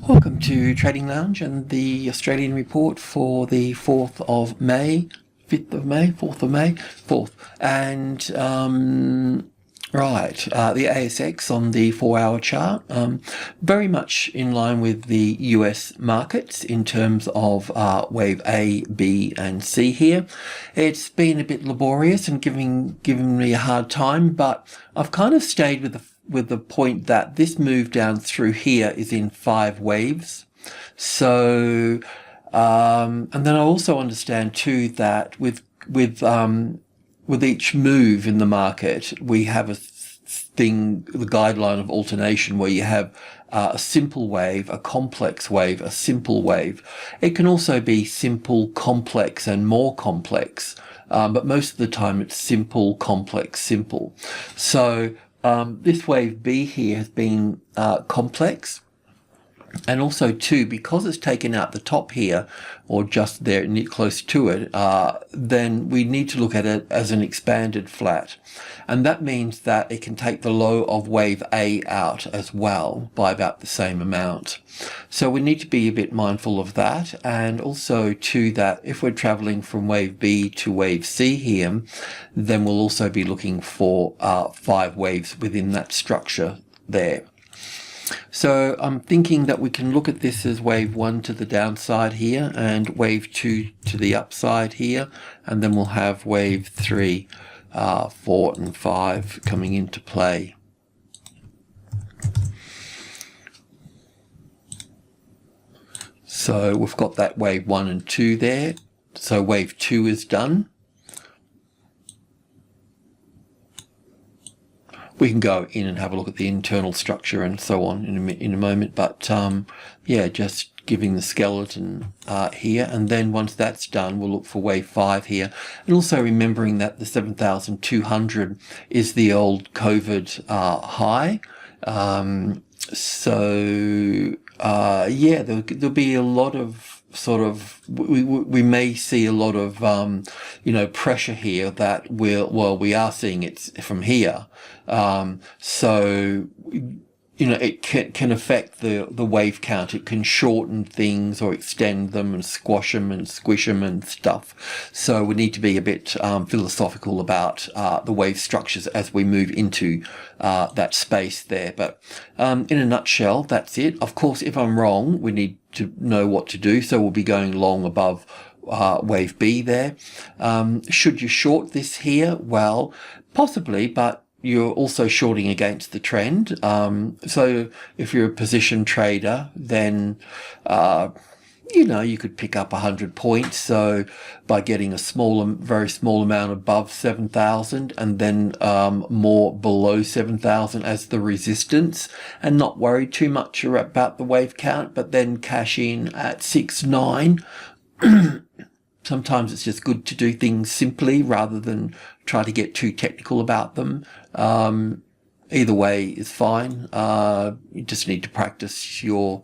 Welcome to Trading Lounge and the Australian report for the 4th of May, 5th of May, 4th of May, 4th. And, the ASX on the 4-hour chart, very much in line with the US markets in terms of wave A, B and C here. It's been a bit laborious and giving me a hard time, but I've kind of stayed with the point that this move down through here is in 5 waves. So, and then I also understand too that with each move in the market, we have the guideline of alternation where you have a simple wave, a complex wave, a simple wave. It can also be simple, complex and more complex. But most of the time it's simple, complex, simple. So, this wave B here has been complex, and also too, because it's taken out the top here, or just there close to it, then we need to look at it as an expanded flat. And that means that it can take the low of wave A out as well by about the same amount. So we need to be a bit mindful of that, and also too that if we're traveling from wave B to wave C here, then we'll also be looking for 5 waves within that structure there. So I'm thinking that we can look at this as wave 1 to the downside here and wave 2 to the upside here, and then we'll have wave 3, 4 and 5 coming into play. So we've got that wave 1 and 2 there. So wave 2 is done. We can go in and have a look at the internal structure and so on in a moment, but yeah, just giving the skeleton here, and then once that's done, we'll look for wave 5 here, and also remembering that the 7,200 is the old COVID high. Yeah, there'll be a lot of we may see a lot of pressure here that we are seeing it from here, so it can affect the wave count. It can shorten things or extend them and squash them and squish them and stuff. So we need to be a bit philosophical about the wave structures as we move into that space there. But in a nutshell, that's it. Of course, if I'm wrong, we need to know what to do. So we'll be going long above wave B there. Should you short this here? Well, possibly, but you're also shorting against the trend. So if you're a position trader, then, you could pick up 100 points. So by getting a very small amount above 7,000 and then more below 7,000 as the resistance, and not worry too much about the wave count, but then cash in at 6.9. Sometimes it's just good to do things simply rather than try to get too technical about them. Either way is fine. You just need to practice your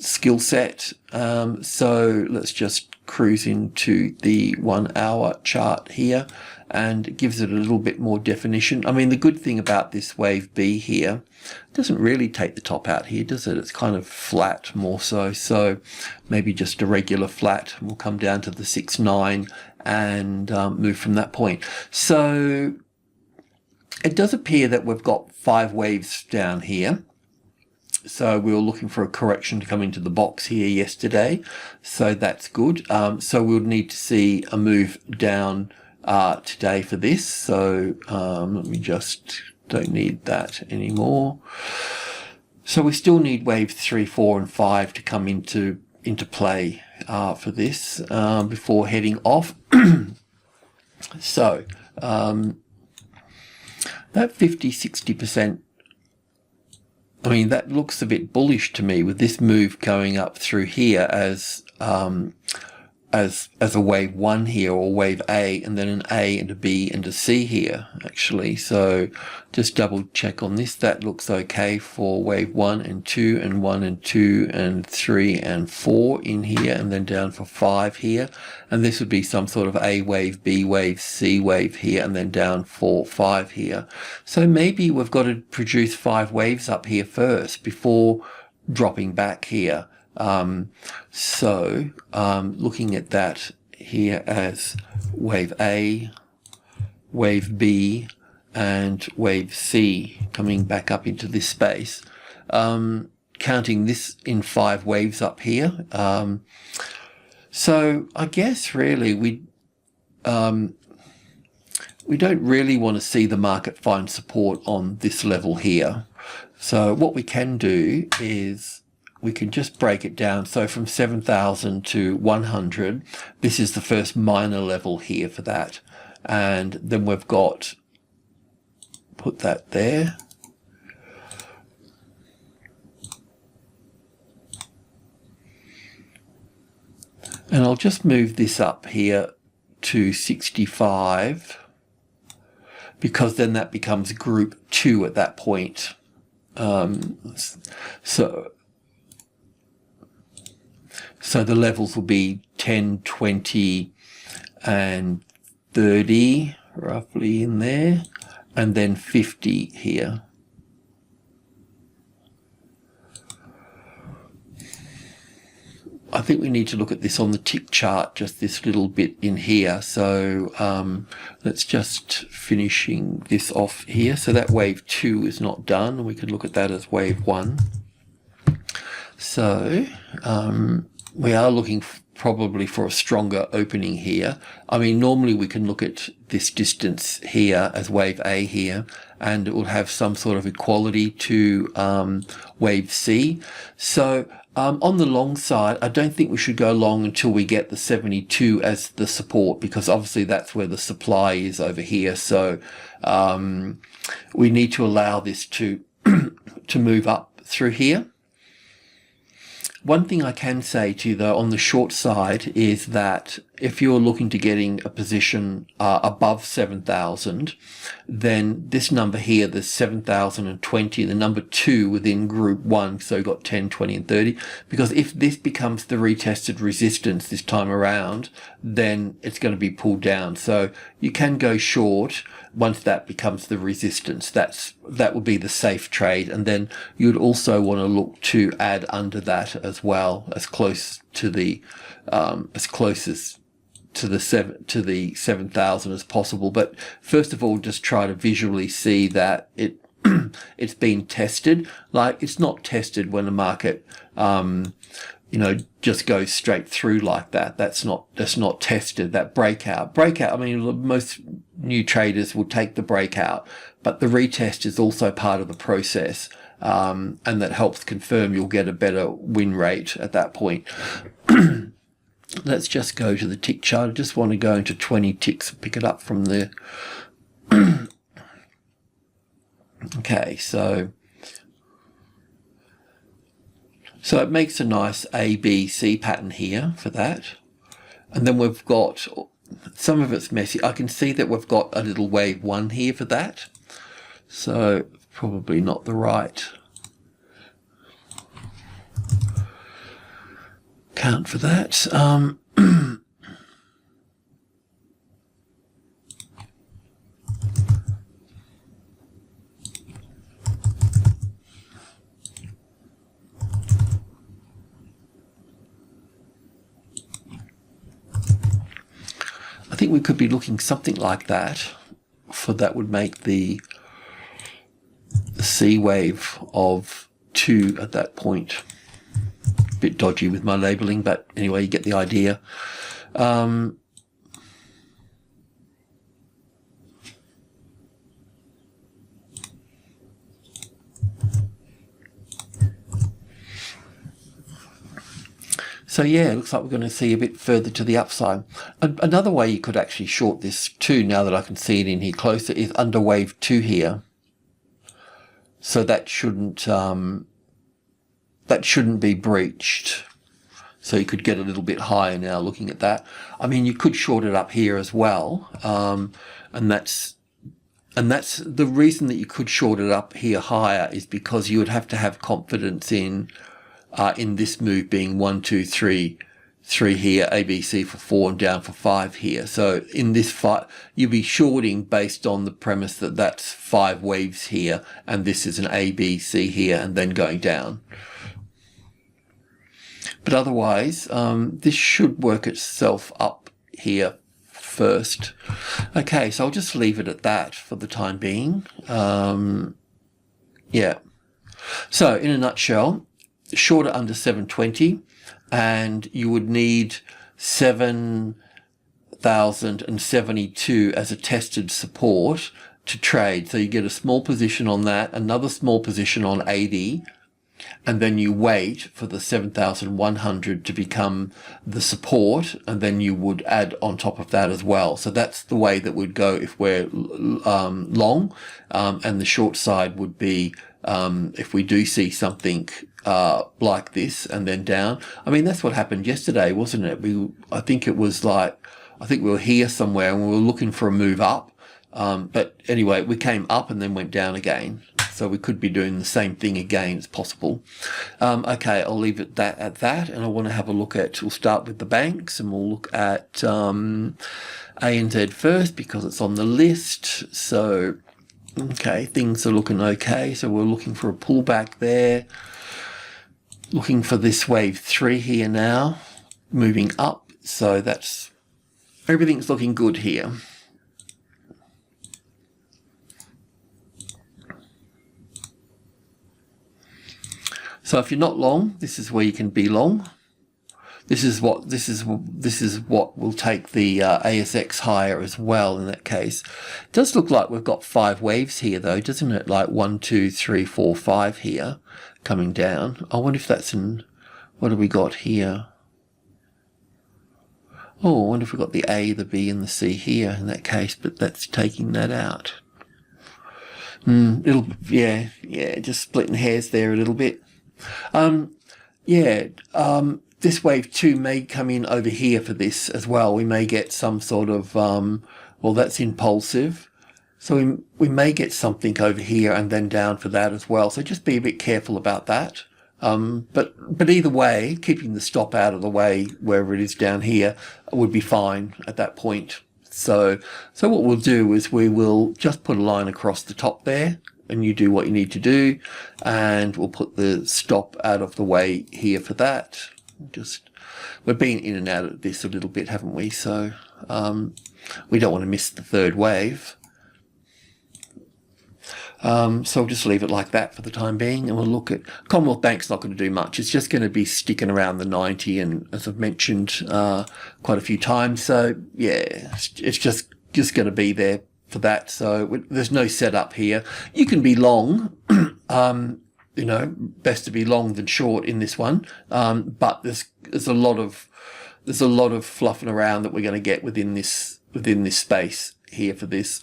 skill set. So let's just cruise into the 1-hour chart here, and it gives it a little bit more definition. I mean, the good thing about this wave B here, it doesn't really take the top out here, does it? It's kind of flat more so. So maybe just a regular flat. We'll come down to the 6.9 and move from that point. So it does appear that we've got 5 waves down here. So we were looking for a correction to come into the box here yesterday. So that's good. So we'll need to see a move down today for this. So let me don't need that anymore. So we still need waves 3, 4 and 5 to come into play for this before heading off. So that 50-60%, I mean, that looks a bit bullish to me with this move going up through here as a wave 1 here, or wave A, and then an A and a B and a C here actually. So just double check on this. That looks okay for wave 1 and 2 and 1 and 2 and 3 and 4 in here, and then down for 5 here. And this would be some sort of A wave, B wave, C wave here, and then down for 5 here. So maybe we've got to produce 5 waves up here first before dropping back here. So looking at that here as wave A, wave B, and wave C coming back up into this space, counting this in 5 waves up here. So I guess really we don't really want to see the market find support on this level here. So what we can do is we can just break it down. So from 7,000 to 100, this is the first minor level here for that. And then we've got, put that there. And I'll just move this up here to 65, because then that becomes group 2 at that point. So the levels will be 10, 20, and 30 roughly in there, and then 50 here. I think we need to look at this on the tick chart, just this little bit in here. So let's just finishing this off here. So that wave 2 is not done. We could look at that as wave 1. So we are looking probably for a stronger opening here. I mean, normally we can look at this distance here as wave A here, and it will have some sort of equality to wave C. So on the long side, I don't think we should go long until we get the 72 as the support, because obviously that's where the supply is over here. So we need to allow this to to move up through here. One thing I can say to you though on the short side is that if you're looking to getting a position above 7,000, then this number here, the 7,020, the number 2 within group 1, so you've got 10, 20 and 30, because if this becomes the retested resistance this time around, then it's going to be pulled down. So you can go short once that becomes the resistance. That would be the safe trade, and then you'd also want to look to add under that as well, as close to the to the 7,000 as possible. But first of all, just try to visually see that it's been tested. Like, it's not tested when the market just goes straight through like that. That's not tested. That breakout. I mean, most new traders will take the breakout, but the retest is also part of the process, and that helps confirm you'll get a better win rate at that point. Let's just go to the tick chart. I just want to go into 20 ticks and pick it up from there. Okay, so it makes a nice A, B, C pattern here for that. And then we've got, some of it's messy. I can see that we've got a little wave 1 here for that. So probably not the right count for that. I think we could be looking something like that, for that would make the C wave of 2 at that point. Bit dodgy with my labeling, but anyway, you get the idea. So yeah, it looks like we're going to see a bit further to the upside. Another way you could actually short this too, now that I can see it in here closer, is under wave 2 here. So that shouldn't be breached. So you could get a little bit higher now looking at that. I mean, you could short it up here as well, and that's the reason that you could short it up here higher, is because you would have to have confidence in this move being 1, 2, 3 here, ABC for 4 and down for 5 here. So in this fight, you'll be shorting based on the premise that that's 5 waves here, and this is an ABC here, and then going down. But otherwise, this should work itself up here first. Okay, so I'll just leave it at that for the time being. Yeah. So in a nutshell, shorter under 720, and you would need 7,072 as a tested support to trade. So you get a small position on that, another small position on 80, and then you wait for the 7,100 to become the support, and then you would add on top of that as well. So that's the way that would go if we're long, and the short side would be if we do see something like this and then down. I mean, that's what happened yesterday, wasn't it? I think it was like, I think we were here somewhere and we were looking for a move up. But anyway, we came up and then went down again. So we could be doing the same thing again. It's possible. Okay, I'll leave it at that. And I want to have a look at, we'll start with the banks and we'll look at ANZ first because it's on the list. So, okay, things are looking okay. So we're looking for a pullback there. Looking for this wave 3 here now, moving up. So that's, everything's looking good here. So if you're not long, this is where you can be long. This is what will take the ASX higher as well in that case. It does look like we've got 5 waves here though, doesn't it? Like 1, 2, 3, 4, 5 here coming down. I wonder if that's in, what have we got here? Oh, I wonder if we've got the A, the B and the C here in that case, but that's taking that out. Just splitting hairs there a little bit. This wave 2 may come in over here for this as well. We may get some sort of, well, that's impulsive. So we may get something over here and then down for that as well. So just be a bit careful about that. But either way, keeping the stop out of the way, wherever it is down here, would be fine at that point. So what we'll do is we will just put a line across the top there, and you do what you need to do, and we'll put the stop out of the way here for that. We've been in and out of this a little bit, haven't we? So we don't want to miss the third wave. So I'll just leave it like that for the time being, and we'll look at Commonwealth Bank's not going to do much. It's just going to be sticking around the 90, and as I've mentioned quite a few times. So yeah, it's just going to be there for that. So there's no setup here. You can be long, best to be long than short in this one. But there's a lot of fluffing around that we're going to get within this space here for this.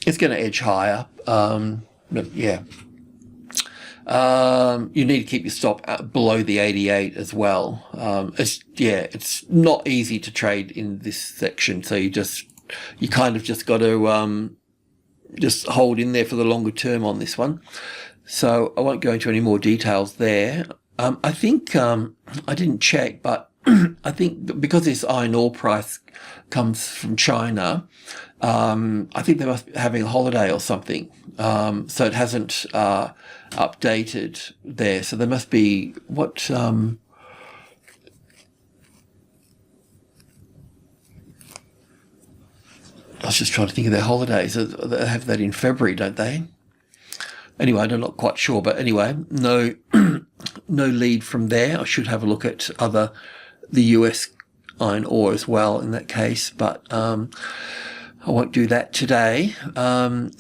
It's going to edge higher. But yeah. You need to keep your stop below the 88 as well. It's not easy to trade in this section. So you kind of just got to, just hold in there for the longer term on this one. So I won't go into any more details there. I think, I didn't check, but I think because this iron ore price comes from China, I think they must be having a holiday or something. So it hasn't updated there. So there must be what I was just trying to think of their holidays. They have that in February, don't they? Anyway, I'm not quite sure, but anyway, no lead from there. I should have a look at the US iron ore as well in that case, but I won't do that today. Iron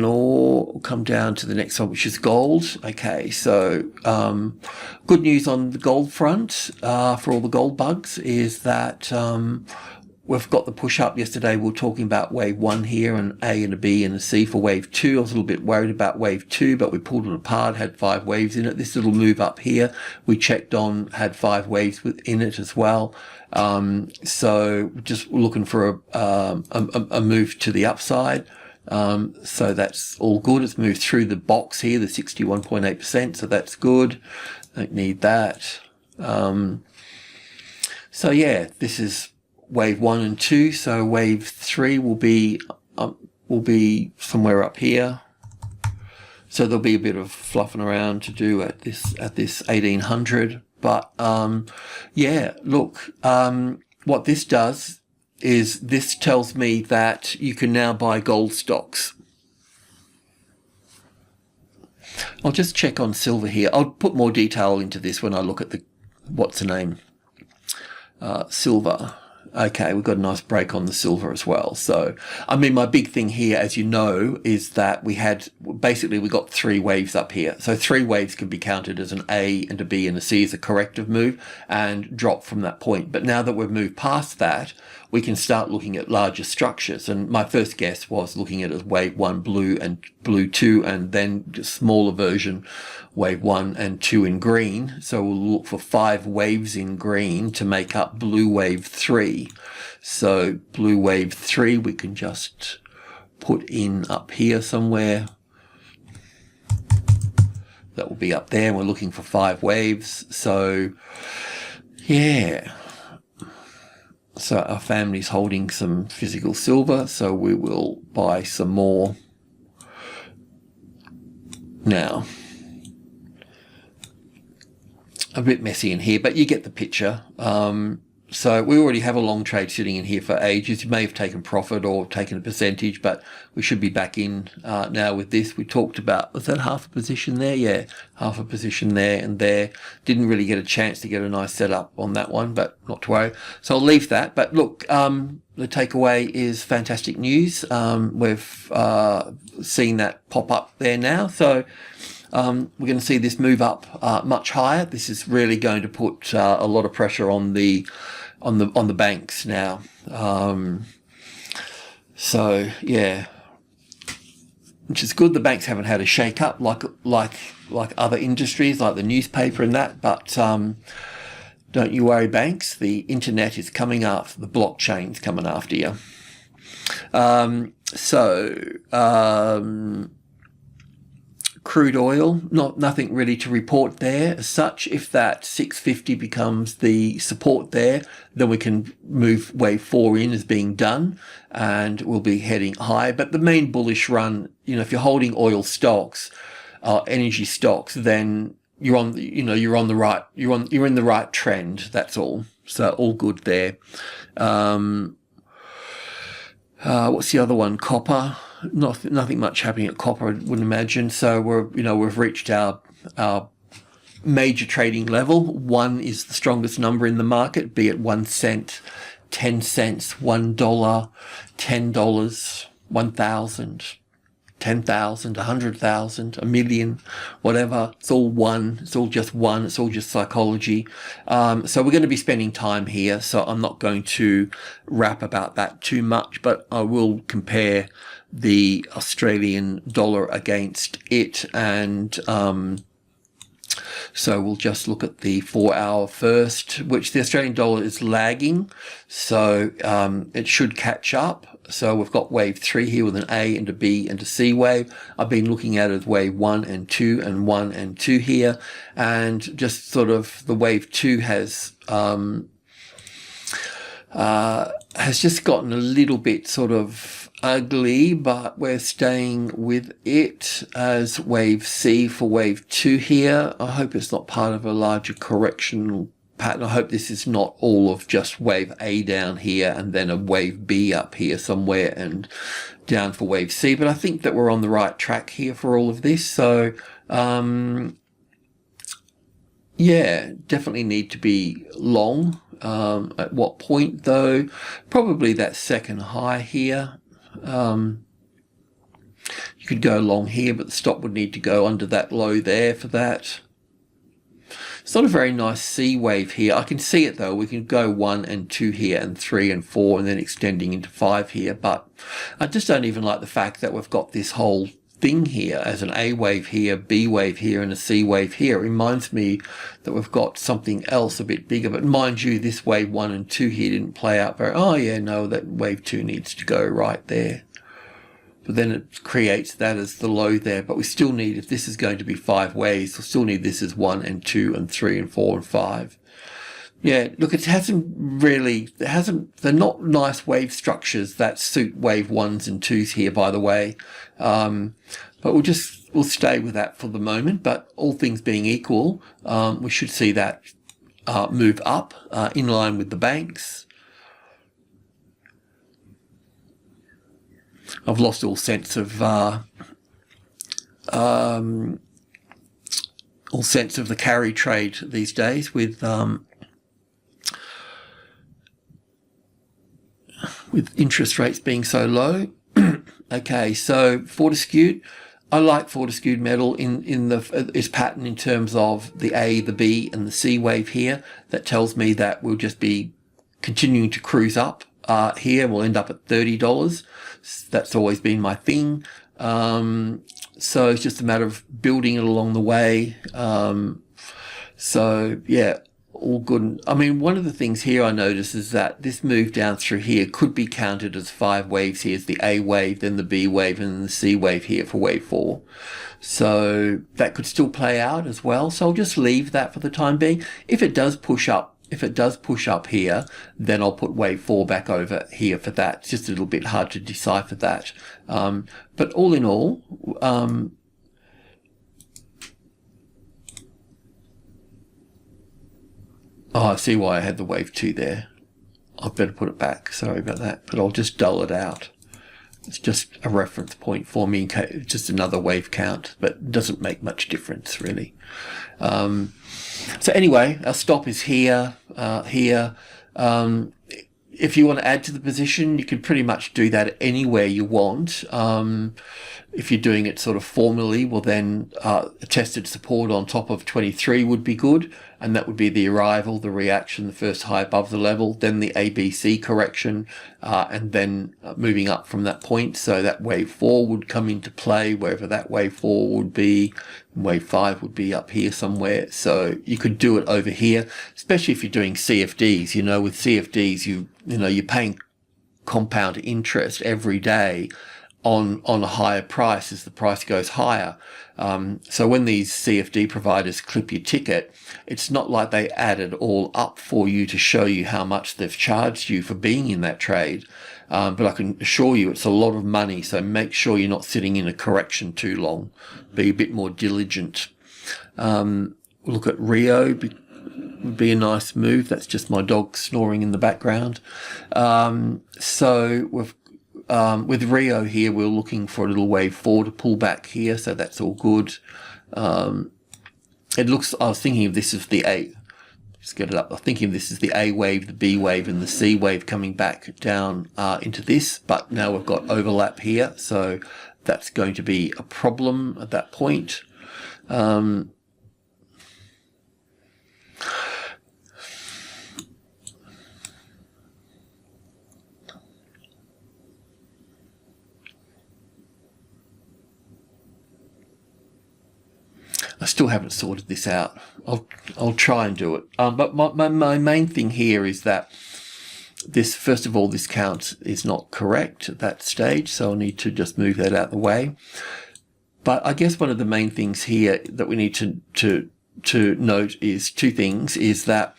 ore will come down to the next one, which is gold. Okay, so good news on the gold front for all the gold bugs is that we've got the push up yesterday. We were talking about wave 1 here, and A and a B and a C for wave 2. I was a little bit worried about wave 2, but we pulled it apart, had 5 waves in it. This little move up here, we checked on, had 5 waves within it as well. So just looking for a move to the upside. So that's all good. It's moved through the box here, the 61.8%. So that's good. Don't need that. So yeah, this is wave 1 and 2. So wave 3 will be somewhere up here. So there'll be a bit of fluffing around to do at this 1800. But yeah, look, what this does is this tells me that you can now buy gold stocks. I'll just check on silver here. I'll put more detail into this when I look at the, what's the name? Silver. Okay, we've got a nice break on the silver as well. So, I mean, my big thing here, as you know, is that we got 3 waves up here. So 3 waves can be counted as an A and a B and a C as a corrective move and drop from that point. But now that we've moved past that, we can start looking at larger structures. And my first guess was looking at it as wave 1 blue and blue 2, and then just smaller version, wave 1 and 2 in green. So we'll look for 5 waves in green to make up blue wave 3. So blue wave 3 we can just put in up here somewhere. That will be up there. We're looking for 5 waves. So yeah. So our family's holding some physical silver, so we will buy some more now. A bit messy in here, but you get the picture. So we already have a long trade sitting in here for ages. You may have taken profit or taken a percentage, but we should be back in now with this. We talked about, was that half a position there? Yeah, half a position there and there. Didn't really get a chance to get a nice setup on that one, but not to worry. So I'll leave that. But look, the takeaway is fantastic news. We've seen that pop up there now. So we're going to see this move up much higher. This is really going to put a lot of pressure on the banks now. So yeah, which is good. The banks haven't had a shake up like other industries, like the newspaper and that. But don't you worry, banks. The internet is coming after, the blockchain's coming after you. Crude oil, nothing really to report there as such. If that 650 becomes the support there, then we can move wave 4 in as being done, and we'll be heading high. But the main bullish run, if you're holding oil stocks, energy stocks, then you're in the right trend. That's all. So all good there. What's the other one? Copper. Nothing much happening at copper, I wouldn't imagine. So we've reached our major trading level. 1 is the strongest number in the market, be it 1 cent, 10 cents, $1, $10, 1,000, 10,000, 100,000, a million, whatever. It's all one. It's all just one. It's all just psychology. So we're going to be spending time here. So I'm not going to rap about that too much, but I will compare the Australian dollar against it. And so we'll just look at the 4-hour first, which the Australian dollar is lagging. So it should catch up. So we've got wave 3 here with an A and a B and a C wave. I've been looking at it as wave 1 and 2 and 1 and 2 here. And just sort of the wave 2 has just gotten a little bit sort of ugly, but we're staying with it as wave C for wave 2 here. I hope it's not part of a larger correctional pattern. I hope this is not all of just wave A down here and then a wave B up here somewhere and down for wave C. But I think that we're on the right track here for all of this. So yeah, definitely need to be long. At what point though? Probably that second high here. You could go long here, but the stop would need to go under that low there for that. It's not a very nice C wave here. I can see it though. We can go 1 and 2 here and 3 and 4 and then extending into 5 here. But I just don't even like the fact that we've got this whole thing here as an A wave here, B wave here and a C wave here. It reminds me that we've got something else a bit bigger. But mind you, this wave 1 and 2 here didn't play out very... Oh yeah, no, that wave 2 needs to go right there. But then it creates that as the low there. But we still need, if this is going to be 5 waves, we'll still need this as 1 and 2 and 3 and 4 and 5. Yeah, look, they're not nice wave structures that suit wave 1s and 2s here, by the way. But we'll stay with that for the moment. But all things being equal, we should see that move up in line with the banks. I've lost all sense of the carry trade these days with interest rates being so low. Okay, so Fortescue, I like Fortescue metal in its pattern in terms of the A, the B, and the C wave here. That tells me that we'll just be continuing to cruise up here. We'll end up at $30. That's always been my thing. So it's just a matter of building it along the way. So yeah, all good. I mean, one of the things here I notice is that this move down through here could be counted as 5 waves here. It's the A wave, then the B wave, and the C wave here for wave 4. So that could still play out as well. So I'll just leave that for the time being. If it does push up here, then I'll put wave 4 back over here for that. It's just a little bit hard to decipher that. But all in all, oh, I see why I had the wave 2 there. I better put it back. Sorry about that. But I'll just dull it out. It's just a reference point for me, just another wave count, but it doesn't make much difference really. So anyway, our stop is here, if you want to add to the position, you can pretty much do that anywhere you want. If you're doing it sort of formally, well then a tested support on top of 23 would be good, and that would be the arrival, the reaction, the first high above the level, then the ABC correction, and then moving up from that point. So that wave 4 would come into play wherever that wave 4 would be. Wave 5 would be up here somewhere. So you could do it over here, especially if you're doing CFDs. You know, with CFDs, you're paying compound interest every day on a higher price as the price goes higher. So when these CFD providers clip your ticket, it's not like they add it all up for you to show you how much they've charged you for being in that trade. But I can assure you it's a lot of money, so make sure you're not sitting in a correction too long. Be a bit more diligent. We'll look at Rio, would be a nice move. That's just my dog snoring in the background. So with Rio here, we're looking for a little wave 4 to pull back here, so that's all good. It looks, I was thinking of this as the A. Let's get it up. I'm thinking this is the A wave, the B wave, and the C wave coming back down into this, but now we've got overlap here, so that's going to be a problem at that point. I still haven't sorted this out. I'll try and do it. But my main thing here is that this, first of all, this count is not correct at that stage, so I'll need to just move that out of the way. But I guess one of the main things here that we need to note is two things, is that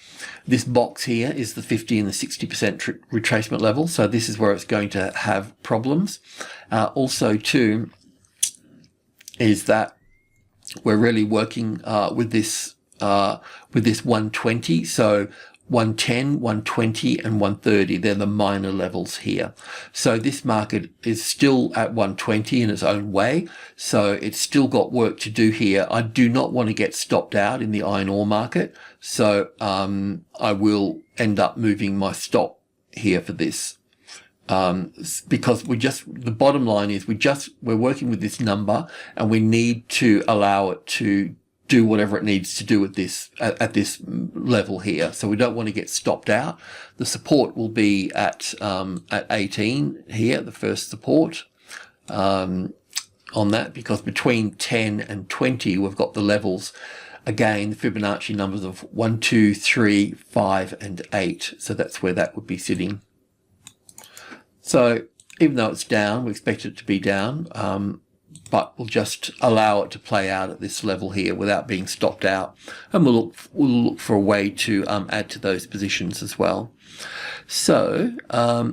this box here is the 50 and the 60% retracement level, so this is where it's going to have problems. Also too, is that we're really working with this 120, so 110, 120 and 130, they're the minor levels here. So this market is still at 120 in its own way, so it's still got work to do here. I do not want to get stopped out in the iron ore market, so I will end up moving my stop here for this. Because the bottom line is we're working with this number, and we need to allow it to do whatever it needs to do at this level here. So we don't want to get stopped out. The support will be at 18 here, the first support on that, because between 10 and 20 we've got the levels. Again, the Fibonacci numbers of 1, 2, 3, 5, and 8. So that's where that would be sitting. So even though it's down, we expect it to be down, but we'll just allow it to play out at this level here without being stopped out, and we'll look for a way to add to those positions as well. So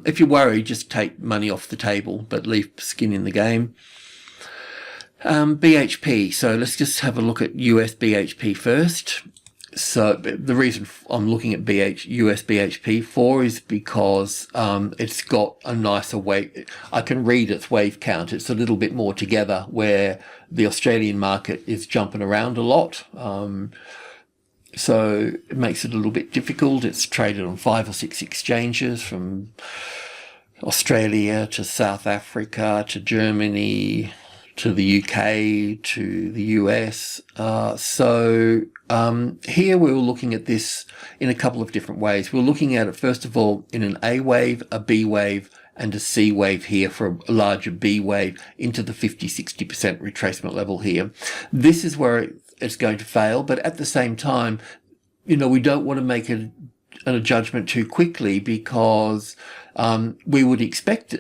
if you're worried, just take money off the table, but leave skin in the game. BHP, so let's just have a look at US BHP first. So the reason I'm looking at US BHP for is because it's got a nicer wave. I can read its wave count. It's a little bit more together, where the Australian market is jumping around a lot. So it makes it a little bit difficult. It's traded on 5 or 6 exchanges, from Australia to South Africa to Germany to the UK to the US. Here we were looking at this in a couple of different ways. We're looking at it, first of all, in an A wave, a B wave, and a C wave here for a larger B wave into the 50-60% retracement level here. This is where it's going to fail, but at the same time, we don't want to make a judgment too quickly, because we would expect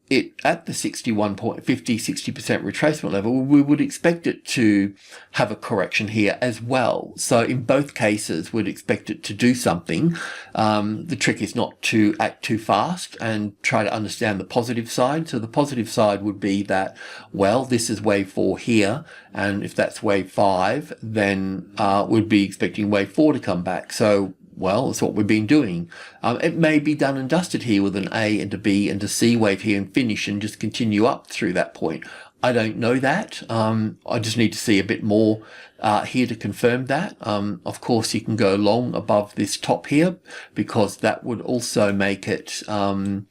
it at the 50-60% retracement level, we would expect it to have a correction here as well. So in both cases, we'd expect it to do something. The trick is not to act too fast and try to understand the positive side. So the positive side would be that, well, this is wave 4 here, and if that's wave 5, then we'd be expecting wave 4 to come back. So, well, that's what we've been doing. It may be done and dusted here with an A and a B and a C wave here and finish and just continue up through that point. I don't know that. I just need to see a bit more here to confirm that. Of course, you can go long above this top here, because that would also make it going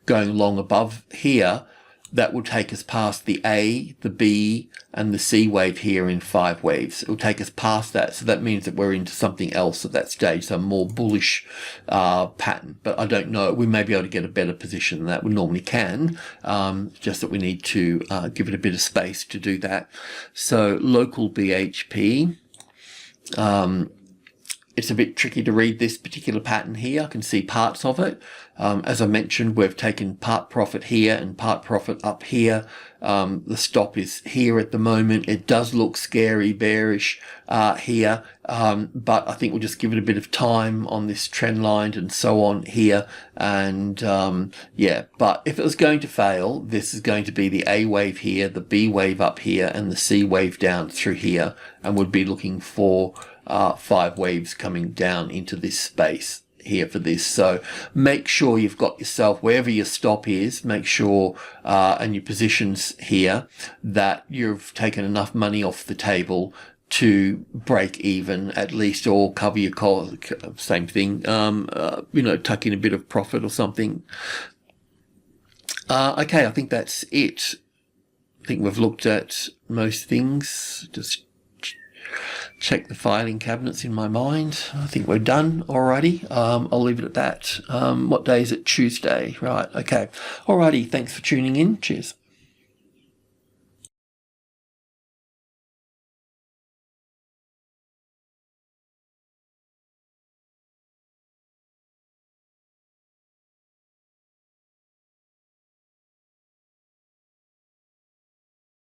long above here. That will take us past the A, the B, and the C wave here in 5 waves. It will take us past that. So that means that we're into something else at that stage, some more bullish pattern. But I don't know. We may be able to get a better position than that. We normally can, just that we need to give it a bit of space to do that. So local BHP. It's a bit tricky to read this particular pattern here. I can see parts of it. As I mentioned, we've taken part profit here and part profit up here. The stop is here at the moment. It does look scary, bearish here, but I think we'll just give it a bit of time on this trend line and so on here. And yeah, but if it was going to fail, this is going to be the A wave here, the B wave up here, and the C wave down through here, and would be looking for 5 waves coming down into this space here for this. So make sure you've got yourself, wherever your stop is, make sure and your positions here, that you've taken enough money off the table to break even at least, or cover your cost. Same thing, tuck in a bit of profit or something. Okay, I think that's it. I think we've looked at most things. Just check the filing cabinets in my mind. I think we're done already. I'll leave it at that. What day is it? Tuesday. Right. Okay. Alrighty. Thanks for tuning in. Cheers.